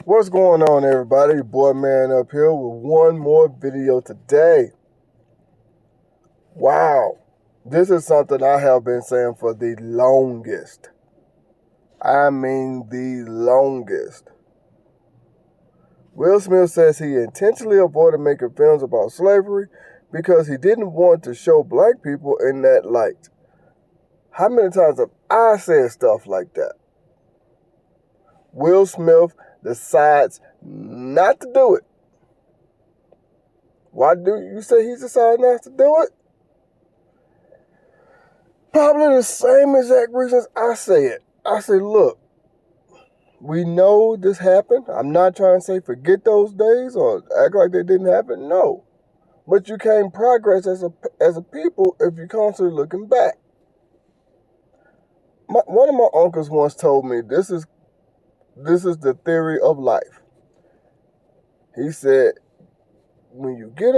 What's going on, everybody? Your boy Man up here with one more video today. Wow, this is something I have been saying for the longest. I mean the longest. Will Smith says he intentionally avoided making films about slavery because he didn't want to show black people in that light. How many times have I said stuff like that? Will Smith decides not to do it. Why do you say he decided not to do it? Probably the same exact reasons I say it. I say, look, we know this happened. I'm not trying to say forget those days or act like they didn't happen. No. But you can't progress as a people if you're constantly looking back. One of my uncles once told me this is the theory of life. He said, when you get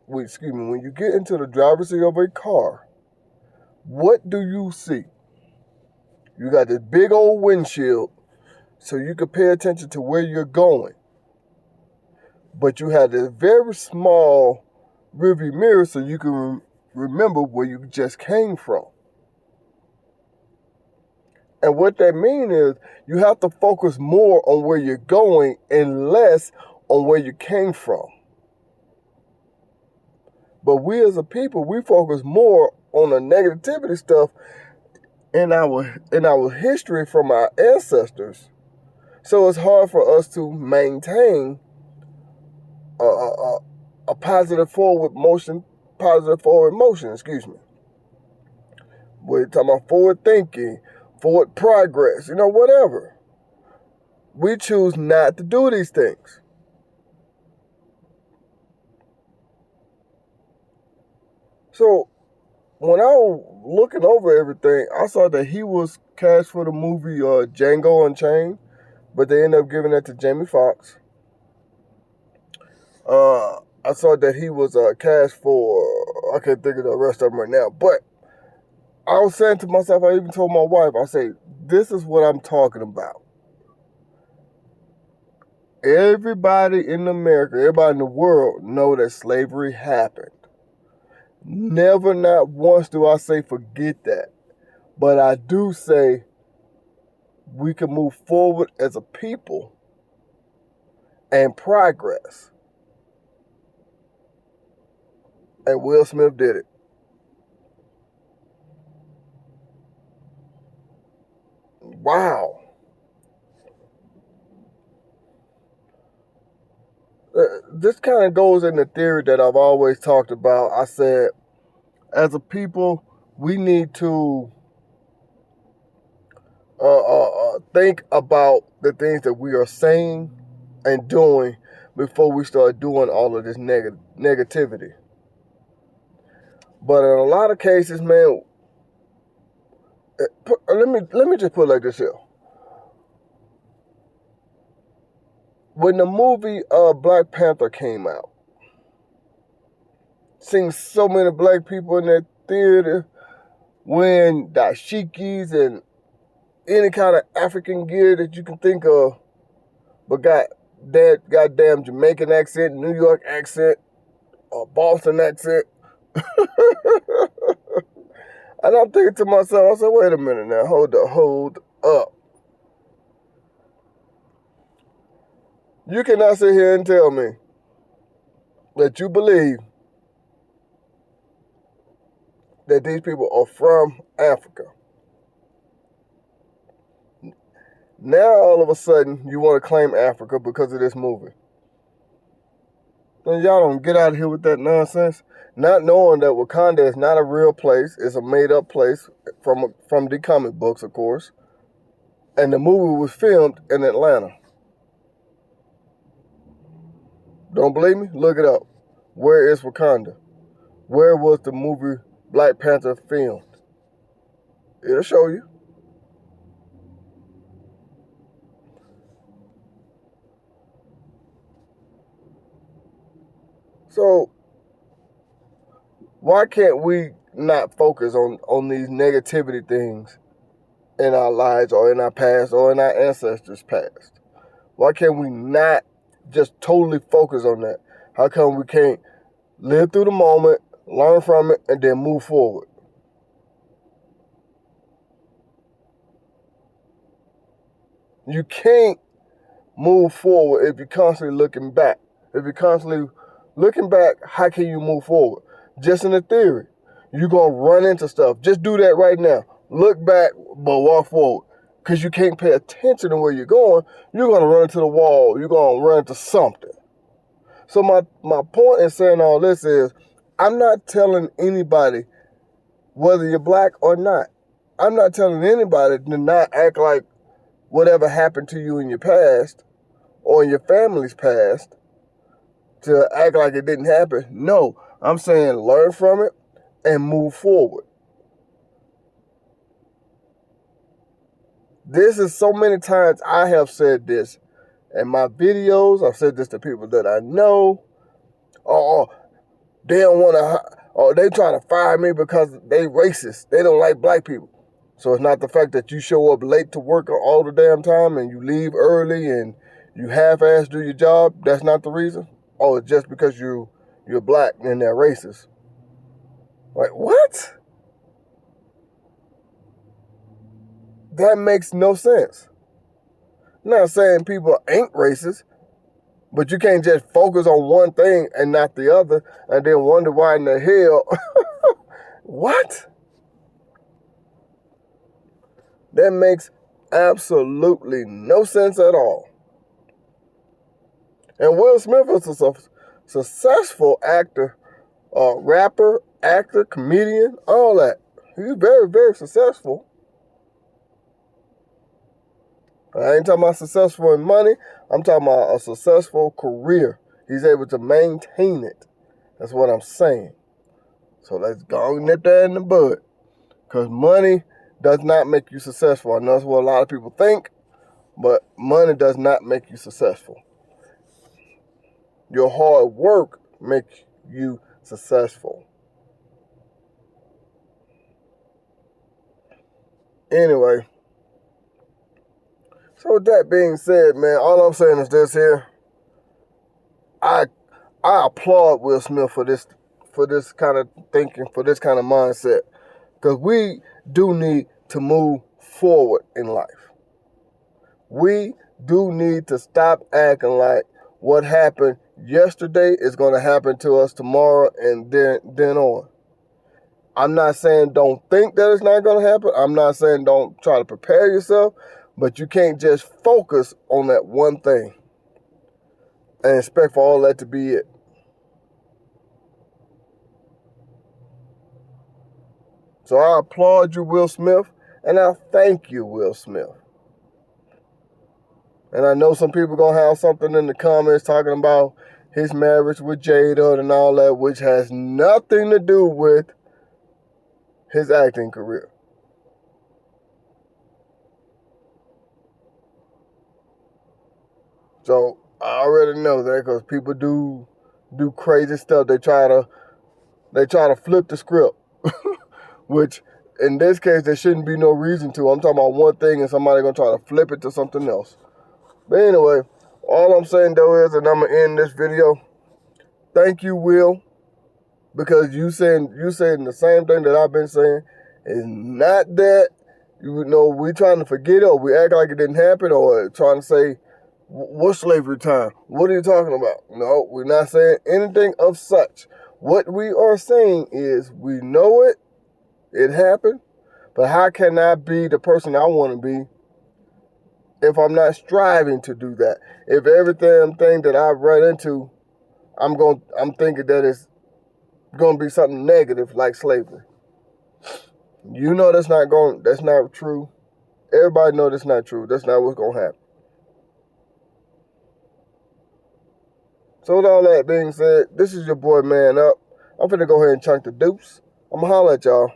when you get into the driver's seat of a car, what do you see? You got this big old windshield so you can pay attention to where you're going. But you have this very small rearview mirror so you can remember where you just came from. And what that means is you have to focus more on where you're going and less on where you came from. But we as a people, we focus more on the negativity stuff in our history from our ancestors. So it's hard for us to maintain a positive forward motion. Excuse me. We're talking about forward thinking, forward progress, whatever. We choose not to do these things. So when I was looking over everything, I saw that he was cast for the movie Django Unchained, but they ended up giving it to Jamie Foxx. I saw that he was cast for, I can't think of the rest of them right now, but I was saying to myself, I even told my wife, I say, this is what I'm talking about. Everybody in America, everybody in the world know that slavery happened. Never, not once do I say forget that. But I do say we can move forward as a people and progress. And Will Smith did it. Wow. This kind of goes in the theory that I've always talked about. I said, as a people, we need to think about the things that we are saying and doing before we start doing all of this negativity. But in a lot of cases, man, let me just put it like this here. When the movie Black Panther came out, seeing so many black people in that theater wearing dashikis and any kind of African gear that you can think of, but got that goddamn Jamaican accent, New York accent, or Boston accent. And I'm thinking to myself, I said, wait a minute now, hold up. You cannot sit here and tell me that you believe that these people are from Africa. Now, all of a sudden, you want to claim Africa because of this movie. Then y'all don't get out of here with that nonsense. Not knowing that Wakanda is not a real place. It's a made-up place from the comic books, of course. And the movie was filmed in Atlanta. Don't believe me? Look it up. Where is Wakanda? Where was the movie Black Panther filmed? It'll show you. So, why can't we not focus on these negativity things in our lives or in our past or in our ancestors' past? Why can't we not just totally focus on that? How come we can't live through the moment, learn from it, and then move forward? You can't move forward if you're constantly looking back. If you're constantly looking back, how can you move forward? Just in the theory, you're going to run into stuff. Just do that right now. Look back, but walk forward. Because you can't pay attention to where you're going, you're going to run into the wall. You're going to run into something. So my point in saying all this is, I'm not telling anybody whether you're black or not. I'm not telling anybody to not act like whatever happened to you in your past or in your family's past, to act like it didn't happen. No, I'm saying learn from it and move forward. This is so many times I have said this in my videos. I've said this to people that I know. Or they don't want to, or they trying to fire me because they racist. They don't like black people. So it's not the fact that you show up late to work all the damn time and you leave early and you half-ass do your job. That's not the reason. Oh, it's just because you're black and they're racist. Like, what? That makes no sense. I'm not saying people ain't racist, but you can't just focus on one thing and not the other and then wonder why in the hell. What? That makes absolutely no sense at all. And Will Smith is a successful actor, rapper, actor, comedian, all that. He's very, very successful. I ain't talking about successful in money. I'm talking about a successful career. He's able to maintain it. That's what I'm saying. So let's go and nip that in the bud. Because money does not make you successful. I know that's what a lot of people think, but money does not make you successful. Your hard work makes you successful. Anyway, so with that being said, man, all I'm saying is this here. I applaud Will Smith for this kind of thinking, for this kind of mindset. Because we do need to move forward in life. We do need to stop acting like what happened yesterday is going to happen to us tomorrow and then on. I'm not saying don't think that it's not going to happen. I'm not saying don't try to prepare yourself, but you can't just focus on that one thing and expect for all that to be it. So I applaud you, Will Smith, and I thank you, Will Smith. And I know some people going to have something in the comments talking about his marriage with Jada and all that, which has nothing to do with his acting career. So I already know that because people do crazy stuff. They try to flip the script, which in this case there shouldn't be no reason to. I'm talking about one thing and somebody gonna try to flip it to something else. But anyway, all I'm saying though is, and I'm gonna end this video. Thank you, Will, because you saying the same thing that I've been saying. It's not that we trying to forget it or we act like it didn't happen or trying to say what's slavery time. What are you talking about? No, we're not saying anything of such. What we are saying is we know it happened, but how can I be the person I want to be if I'm not striving to do that? If everything that I run into, I'm thinking that it's going to be something negative like slavery. You know that's not true. Everybody know that's not true. That's not what's going to happen. So with all that being said, this is your boy Man Up. I'm finna go ahead and chunk the deuce. I'm going to holler at y'all.